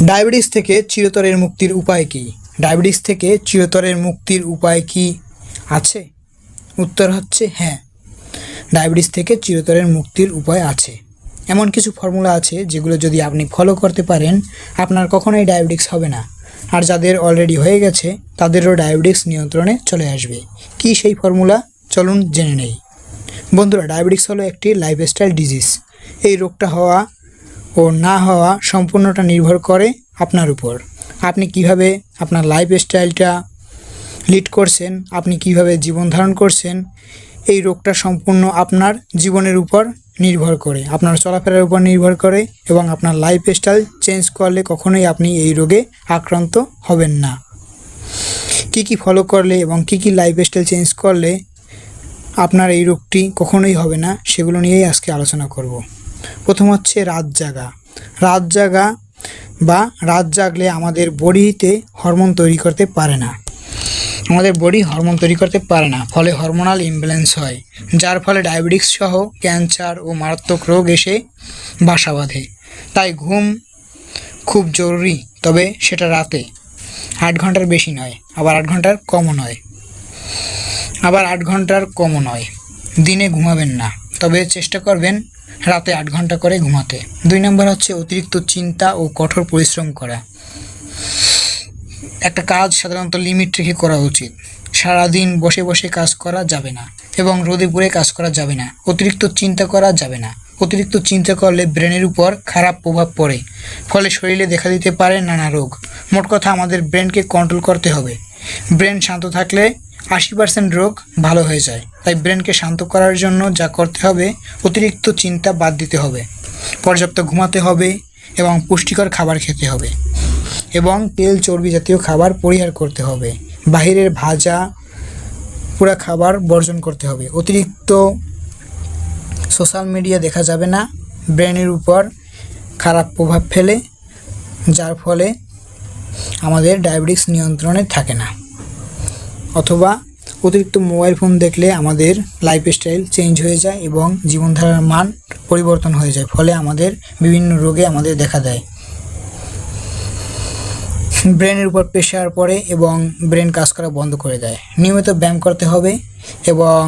Diabetes থেকে চিরতরের মুক্তির উপায় কি? ডায়াবেটিস থেকে চিরতরের মুক্তির উপায় কি আছে? উত্তর হচ্ছে হ্যাঁ, ডায়াবেটিস থেকে চিরতরের মুক্তির উপায় আছে। এমন কিছু ফর্মুলা আছে যেগুলো যদি আপনি ফলো করতে পারেন আপনার কখনোই ডায়াবেটিস হবে না, আর যাদের অলরেডি হয়ে গেছে তাদেরও ডায়াবেটিস নিয়ন্ত্রণে চলে আসবে। কি সেই ফর্মুলা? চলুন জেনে নেই। বন্ধুরা, ডায়াবেটিস হলো একটি লাইফস্টাইল ডিজিজ। এই রোগটা হওয়া ও না হওয়া সম্পূর্ণটা নির্ভর করে আপনার উপর। আপনি কিভাবে আপনার লাইফস্টাইলটা লিড করছেন, আপনি কিভাবে জীবন ধারণ করছেন, এই রোগটা সম্পূর্ণ আপনার জীবনের উপর নির্ভর করে, আপনার চলাফেরার উপর নির্ভর করে, এবং আপনার লাইফস্টাইল চেঞ্জ করলে কখনোই আপনি এই রোগে আক্রান্ত হবেন না। কি ফলো করলে এবং কি লাইফস্টাইল চেঞ্জ করলে আপনার এই রোগটি কখনোই হবে না, সেগুলো নিয়েই আজকে আলোচনা করব। প্রথম হচ্ছে রাত জাগলে আমাদের বডিতে হরমোন তৈরি করতে পারে না। ফলে হরমোনাল ইমব্যালেন্স হয়, যার ফলে ডায়াবেটিস সহ ক্যান্সার ও মারাত্মক রোগ এসে বাসা বাঁধে। তাই ঘুম খুব জরুরি, তবে সেটা রাতে 8 ঘন্টার বেশি নয়, আবার 8 ঘন্টার কমও নয়। দিনে ঘুমাবেন না, তবে চেষ্টা করবেন রাতে 8 ঘন্টা করে ঘুমাতে। 2 নম্বর হচ্ছে অতিরিক্ত চিন্তা ও কঠোর পরিশ্রম করা। একটা কাজ সাধারণত লিমিট রেখে করা উচিত। সারাদিন বসে বসে কাজ করা যাবে না এবং রোদে পুড়ে কাজ করা যাবে না। অতিরিক্ত চিন্তা করা যাবে না। অতিরিক্ত চিন্তা করলে ব্রেনের উপর খারাপ প্রভাব পড়ে, ফলে শরীরে দেখা দিতে পারে নানা রোগ। মোট কথা, আমাদের ব্রেনকে কন্ট্রোল করতে হবে। ব্রেন শান্ত থাকলে 80% রোগ ভালো হয়ে যায়। তাই ব্রেনকে শান্ত করার জন্য যা করতে হবে, অতিরিক্ত চিন্তা বাদ দিতে হবে, পর্যাপ্ত ঘুমাতে হবে এবং পুষ্টিকর খাবার খেতে হবে, এবং তেল চর্বি জাতীয় খাবার পরিহার করতে হবে। বাহিরের ভাজা পোড়া খাবার বর্জন করতে হবে। অতিরিক্ত সোশ্যাল মিডিয়া দেখা যাবে না, ব্রেনের উপর খারাপ প্রভাব ফেলে, যার ফলে আমাদের ডায়াবেটিস নিয়ন্ত্রণে থাকে না। অথবা অতিরিক্ত মোবাইল ফোন দেখলে আমাদের লাইফস্টাইল চেঞ্জ হয়ে যায় এবং জীবনধারার মান পরিবর্তন হয়ে যায়, ফলে আমাদের বিভিন্ন রোগে আমাদের দেখা দেয়। ব্রেনের উপর প্রেশার পড়ে এবং ব্রেন কাজ করা বন্ধ করে দেয়। নিয়মিত ব্যায়াম করতে হবে এবং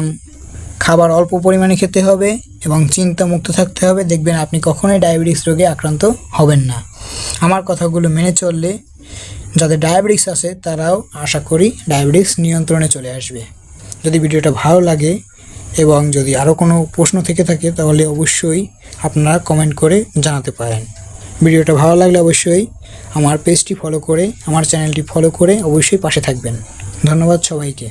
খাবার অল্প পরিমাণে খেতে হবে এবং চিন্তামুক্ত থাকতে হবে। দেখবেন আপনি কখনোই ডায়াবেটিস রোগে আক্রান্ত হবেন না। আমার কথাগুলো মেনে চললে যাদের ডায়াবেটিস আছে তারাও আশা করি ডায়াবেটিস নিয়ন্ত্রণে চলে আসবে। যদি ভিডিওটা ভালো লাগে এবং যদি আরও কোনো প্রশ্ন থেকে থাকে তাহলে অবশ্যই আপনারা কমেন্ট করে জানাতে পারেন। ভিডিওটা ভালো লাগলে অবশ্যই আমার পেজটি ফলো করে, আমার চ্যানেলটি ফলো করে অবশ্যই পাশে থাকবেন। ধন্যবাদ সবাইকে।